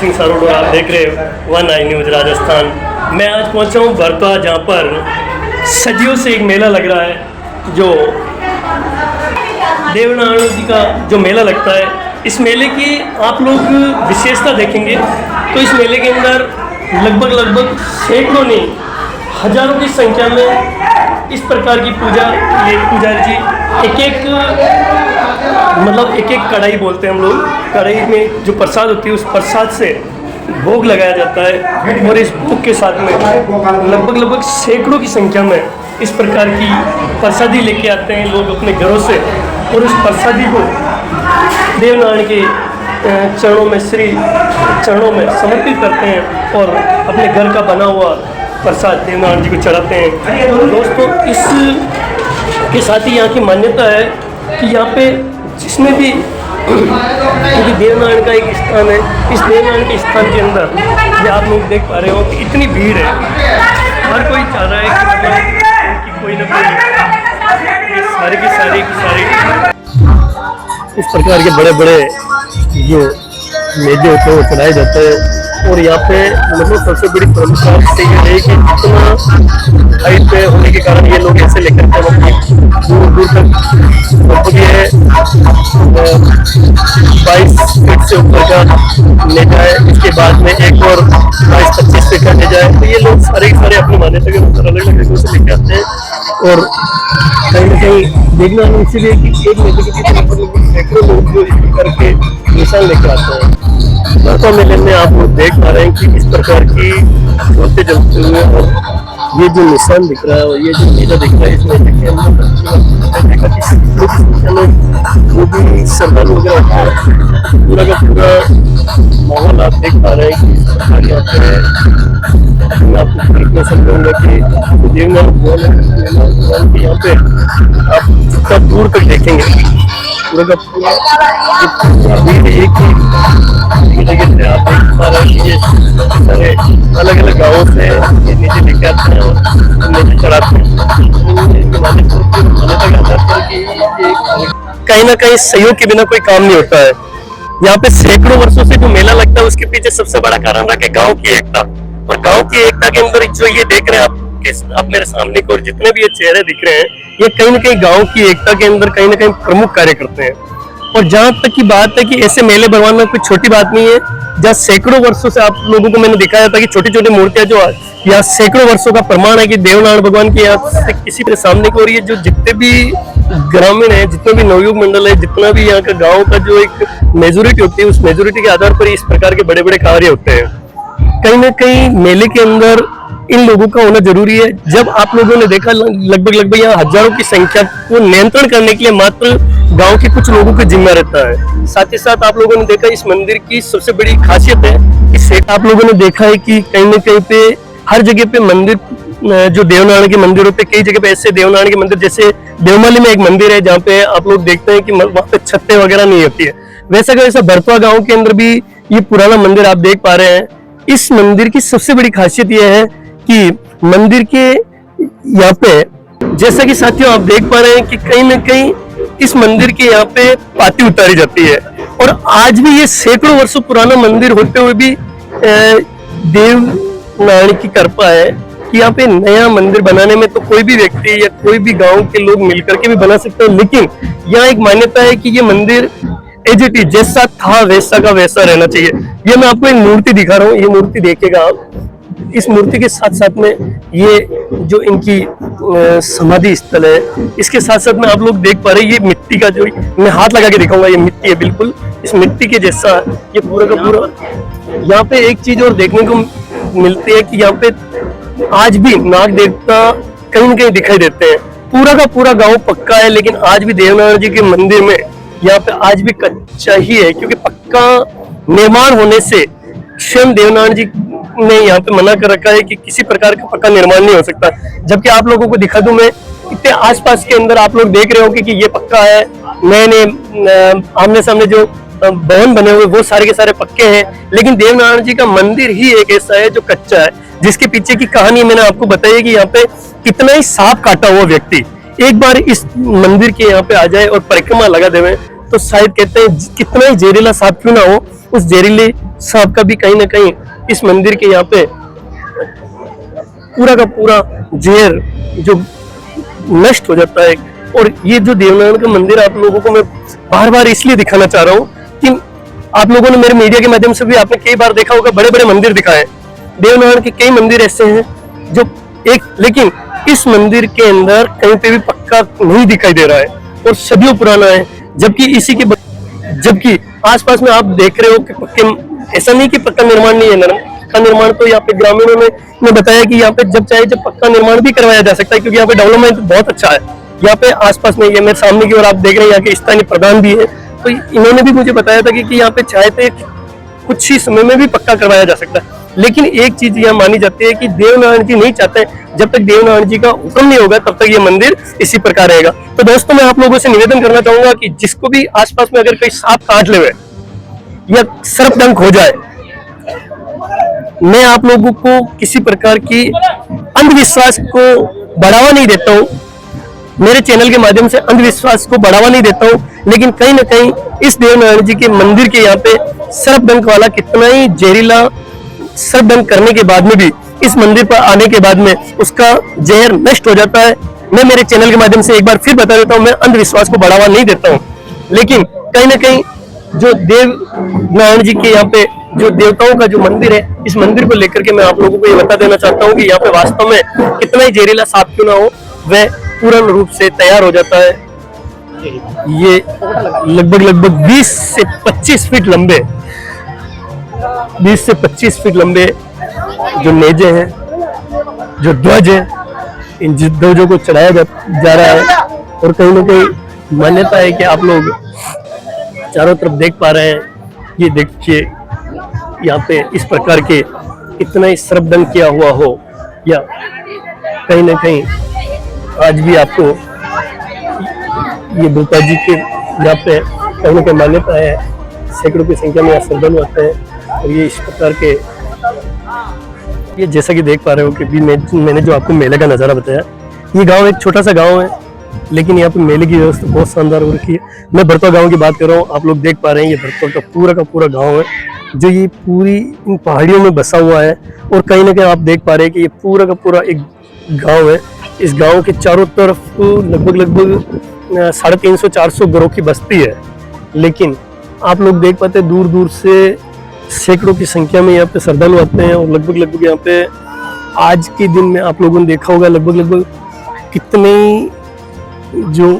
सिंह सारोड और आप देख रहे हो वन आई न्यूज़ राजस्थान। मैं आज पहुंचा हूं भरतवा, जहां पर सदियों से एक मेला लग रहा है, जो देवनारायण जी का जो मेला लगता है। इस मेले की आप लोग विशेषता देखेंगे तो इस मेले के अंदर लगभग सैकड़ों नहीं हजारों की संख्या में इस प्रकार की पूजा, ये पुजारी जी एक एक कढ़ाई बोलते हैं हम लोग, कढ़ाई में जो प्रसाद होती है उस प्रसाद से भोग लगाया जाता है। और इस भोग के साथ में लगभग सैकड़ों की संख्या में इस प्रकार की प्रसादी लेके आते हैं लोग अपने घरों से, और उस प्रसादी को देवनारायण के चरणों में समर्पित करते हैं और अपने घर का बना हुआ प्रसाद देवनारायण जी को चढ़ाते हैं। दोस्तों, इस के साथ ही यहाँ की मान्यता है कि यहाँ पे जिसमें भी, क्योंकि देवनारायण का एक स्थान है, इस देवनारायण के स्थान के अंदर ये आप लोग देख पा रहे हो कि इतनी भीड़ है। हर कोई चाह रहा है कि कोई ना कोई सारी इस प्रकार के बड़े बड़े जो मेजे होते हैं वो चढ़ाए जाते हैं। और यहाँ पे मतलब सबसे बड़ी परंपरा ये है कि इतना हाइट पे होने के कारण ये लोग ऐसे लेकर के दूर दूर तक लगभग ये 22 फीट से ऊपर का ले जाए, इसके बाद में एक और 22-25 फीट का ले जाए। तो ये लोग सारे अपनी मान्यता के अनुसार अलग अलग जगहों से लेके आते हैं। और कहीं ना कहीं देखना इसीलिए कि एक मेले के पीछे सैकड़ों लोग जो इस प्रकार के निशान लेकर आते हैं। भरतवा मेले में आप लोग देख पा रहे हैं कि इस प्रकार की ज्योति जलते हुए और ये जो निशान दिख रहा है और ये जो मेला दिख रहा है, इस मेले के अंदर वो भी श्रद्धालु वगैरह होता है। पूरा का पूरा माहौल आप देख पा रहे हैं कि इस प्रकार यहाँ पे आपको समझाऊंगा कि देवनारायण यहाँ पे आप जितना दूर तक देखेंगे पूरा का पूरा एक ही जगह से आप देख पा रहे हैं कि ये सारे अलग अलग गाँवों से ये नीचे लेके आते हैं और नीचे चढ़ाते हैं। कहीं ना कहीं सहयोग के बिना कोई काम नहीं होता है। यहाँ पे सैकड़ों वर्षों से जो मेला लगता है उसके पीछे सबसे बड़ा कारण रहा है गाँव की एकता। और गाँव की एकता के अंदर जो ये देख रहे हैं आप मेरे सामने को, और जितने भी ये चेहरे दिख रहे हैं, ये कहीं ना कहीं गांव की एकता के अंदर कहीं ना कहीं प्रमुख कार्य करते हैं। और जहां तक की बात है कि ऐसे मेले बनवाना कोई छोटी बात नहीं है, जहाँ सैकड़ों वर्षों से आप लोगों को मैंने दिखाया था कि छोटी छोटी मूर्तियां जो यहाँ सैकड़ों वर्षों का प्रमाण है कि देवनारायण भगवान की यहाँ से किसी के सामने को, और ये जो जितने भी ग्रामीण है, जितने भी नवयुग मंडल है, जितना भी यहाँ का गाँव का जो एक मेजोरिटी होती है, उस मेजोरिटी के आधार पर इस प्रकार के बड़े बड़े कार्य होते हैं। कहीं ना कहीं मेले के अंदर इन लोगों का होना जरूरी है। जब आप लोगों ने देखा लगभग यहाँ हजारों की संख्या को नियंत्रण करने के लिए मात्र गांव के कुछ लोगों का जिम्मा रहता है। साथ ही साथ आप लोगों ने देखा इस मंदिर की सबसे बड़ी खासियत है, इससे आप लोगों ने देखा है कि कहीं ना कहीं पे हर जगह पे मंदिर, जो देवनारायण के मंदिरों पे, कई जगह पे ऐसे देवनारायण के मंदिर, जैसे देवमाली में एक मंदिर है जहाँ पे आप लोग देखते हैं कि वहाँ पे छतें वगैरह नहीं होती है। वैसा का वैसा भरतवा गाँव के अंदर भी ये पुराना मंदिर आप देख पा रहे हैं। इस मंदिर की सबसे बड़ी खासियत यह है कि मंदिर के यहाँ पे, जैसा कि साथियों आप देख पा रहे हैं कि कहीं ना कहीं इस मंदिर के यहाँ पे पाती उतारी जाती है। और आज भी ये सैकड़ों वर्षों पुराना मंदिर होते हुए भी देवनारायण की कृपा है कि यहाँ पे नया मंदिर बनाने में तो कोई भी व्यक्ति या कोई भी गांव के लोग मिलकर के भी बना सकते हैं। लेकिन यहाँ एक मान्यता है कि ये मंदिर एज इट इज, जैसा था वैसा का वैसा रहना चाहिए। ये मैं आपको एक मूर्ति दिखा रहा हूँ, ये मूर्ति देखेगा आप। इस मूर्ति के साथ साथ में ये जो इनकी समाधि स्थल है, इसके साथ साथ में आप लोग देख पा रहे हैं ये मिट्टी का, जो मैं हाथ लगा के दिखाऊंगा, ये मिट्टी है बिल्कुल इस मिट्टी के जैसा ये पूरा का पूरा। यहाँ पे एक चीज और देखने को मिलती है कि यहाँ पे आज भी नाग देवता कहीं न कहीं दिखाई देते हैं। पूरा का पूरा गाँव पक्का है, लेकिन आज भी देवनारायण जी के मंदिर में यहाँ पे आज भी कच्चा ही है, क्योंकि पक्का निर्माण होने से स्वयं देवनारायण जी ने यहाँ पे मना कर रखा है कि किसी प्रकार का पक्का निर्माण नहीं हो सकता। जबकि आप लोगों को दिखा दूं मैं, इतने आसपास के अंदर आप लोग देख रहे हो कि ये पक्का है, नए आमने सामने जो भवन बने हुए वो सारे के सारे पक्के हैं। लेकिन देवनारायण जी का मंदिर ही एक ऐसा है जो कच्चा है, जिसके पीछे की कहानी मैंने आपको बताई कि यहाँ पे कितना ही सांप काटा हुआ व्यक्ति एक बार इस मंदिर के यहाँ पे आ जाए और परिक्रमा लगा देवे, तो शायद कहते हैं कितना ही जहरीला सांप क्यों ना हो, उस जहरीले साहब का भी कहीं ना कहीं इस मंदिर के यहाँ पे पूरा का पूरा जहर जो नष्ट हो जाता है। और ये जो देवनारायण का मंदिर आप लोगों को मैं बार बार इसलिए दिखाना चाह रहा हूँ कि आप लोगों ने मेरे मीडिया के माध्यम से भी आपने कई बार देखा होगा, बड़े बड़े मंदिर दिखाए। देवनारायण के कई मंदिर ऐसे हैं जो लेकिन इस मंदिर के अंदर कहीं पे भी पक्का नहीं दिखाई दे रहा है और सदियों पुराना है। जबकि आसपास में आप देख रहे हो कि पक्के, ऐसा नहीं कि पक्का निर्माण नहीं है। पक्का निर्माण तो यहाँ पे ग्रामीणों ने बताया कि यहाँ पे जब पक्का निर्माण भी करवाया जा सकता है, क्योंकि यहाँ पे डेवलपमेंट बहुत अच्छा है। यहाँ पे आसपास में ये मेरे सामने की ओर आप देख रहे हैं, यहाँ के स्थानीय प्रधान भी है, तो इन्होंने भी मुझे बताया था कि यहाँ पे चाहे तो कुछ ही समय में भी पक्का करवाया जा सकता है। लेकिन एक चीज यह मानी जाती है कि देवनारायण जी नहीं चाहते, जब तक देवनारायण जी का हुक्म नहीं होगा तब तक ये मंदिर इसी प्रकार रहेगा। तो दोस्तों, मैं आप लोगों से निवेदन करना चाहूंगा कि जिसको भी आसपास में अगर कोई सांप काट ले या सर्पदंश हो जाए, मैं आप लोगों को किसी प्रकार की अंधविश्वास को बढ़ावा नहीं देता हूँ, मेरे चैनल के माध्यम से अंधविश्वास को बढ़ावा नहीं देता हूँ, लेकिन कहीं ना कहीं इस देवनारायण जी के मंदिर के यहाँ पे सर्पदंश वाला कितना ही जहरीला सर्पदंश करने के बाद में भी इस मंदिर पर आने के बाद में उसका जहर नष्ट हो जाता है। मैं मेरे चैनल के माध्यम से एक बार फिर बता देता हूँ, मैं अंधविश्वास को बढ़ावा नहीं देता हूँ, लेकिन कहीं ना कहीं जो देवनारायण जी के यहाँ पे जो देवताओं का जो मंदिर है, इस मंदिर को लेकर के मैं आप लोगों को ये बता देना चाहता हूँ कि यहाँ पे वास्तव में कितना ही जहरीला सांप क्यों ना हो, वह पूर्ण रूप से तैयार हो जाता है। ये लगभग 20 से 25 फीट लंबे 20 से 25 फीट लंबे जो नेजे हैं, जो ध्वज है, इन ध्वजों को चढ़ाया जा रहा है। और कहीं ना कहीं मान्यता है कि आप लोग चारों तरफ देख पा रहे हैं, ये देखिए यहाँ पे इस प्रकार के इतना ही सर्पदंश किया हुआ हो, या कहीं ना कहीं आज भी आपको ये दुर्गा जी के यहाँ पे कहीं ना कहीं मान्यता है, सैकड़ों की संख्या में यहाँ श्रद्धालु आते हैं। और ये इस प्रकार के, ये जैसा कि देख पा रहे हो कि भी मैंने जो आपको मेले का नज़ारा बताया, ये गांव एक छोटा सा गांव है, लेकिन यहाँ पे मेले की व्यवस्था बहुत शानदार हो रखी है। मैं भरतवा गांव की बात कर रहा हूँ, आप लोग देख पा रहे हैं, ये भरतवा का पूरा गांव है जो ये पूरी इन पहाड़ियों में बसा हुआ है। और कहीं ना कहीं आप देख पा रहे हैं कि ये पूरा का पूरा एक गाँव है। इस गाँव के चारों तरफ लगभग 350-400 घरों की बस्ती है, लेकिन आप लोग देख पाते हैं दूर दूर से सैकड़ों की संख्या में यहाँ पे श्रद्धालु आते हैं। और लगभग यहाँ पे आज के दिन में आप लोगों ने देखा होगा लगभग कितने जो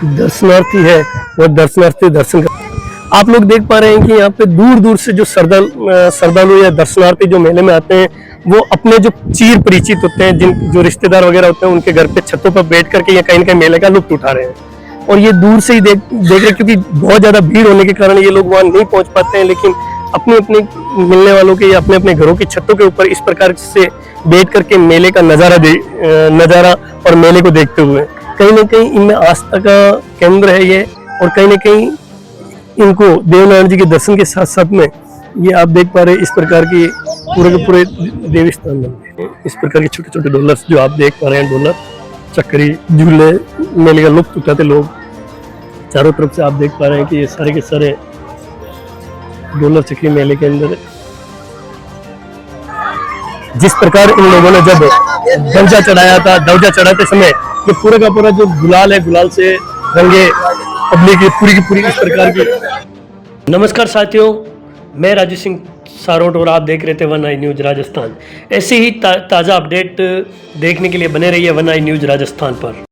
दर्शनार्थी है वह दर्शनार्थी दर्शन कर, आप लोग देख पा रहे हैं कि यहाँ पे दूर दूर से जो श्रद्धालु या दर्शनार्थी जो मेले में आते हैं, वो अपने जो चीर परिचित होते हैं, जो रिश्तेदार वगैरह होते हैं, उनके घर पे छतों पर बैठ करके या कहीं ना कहीं मेले का लुत्फ उठा रहे हैं। और ये दूर से ही देख रहे, क्योंकि बहुत ज्यादा भीड़ होने के कारण ये लोग वहां नहीं पहुंच पाते हैं, लेकिन अपने मिलने वालों के या अपने अपने घरों की छतों के ऊपर इस प्रकार से बैठ करके मेले का नजारा और मेले को देखते हुए कहीं ना कहीं इनमें आस्था का केंद्र है ये। और कहीं ना कहीं इनको देवनारायण जी के दर्शन के साथ साथ में ये आप देख पा रहे हैं इस प्रकार की पूरे के पूरे देवी स्थान बनते हैं। इस प्रकार के छोटे छोटे डॉलर्स जो आप देख पा रहे हैं, डॉलर चक्री झूले मेले का लुत्फ उठाते लोग चारों तरफ से आप देख पा रहे हैं कि ये सारे के सारे डॉलर चक्री मेले के अंदर जिस प्रकार इन लोगों ने जब ध्वजा चढ़ाया था, ध्वजा चढ़ाते समय ये पूरा का पूरा जो गुलाल है, गुलाल से रंगे पब्लिक की पूरी इस प्रकार की। नमस्कार साथियों, मैं राजू सिंह सारोट और आप देख रहे थे वन आई न्यूज राजस्थान। ऐसे ही ताज़ा अपडेट देखने के लिए बने रहिए वन आई न्यूज राजस्थान पर।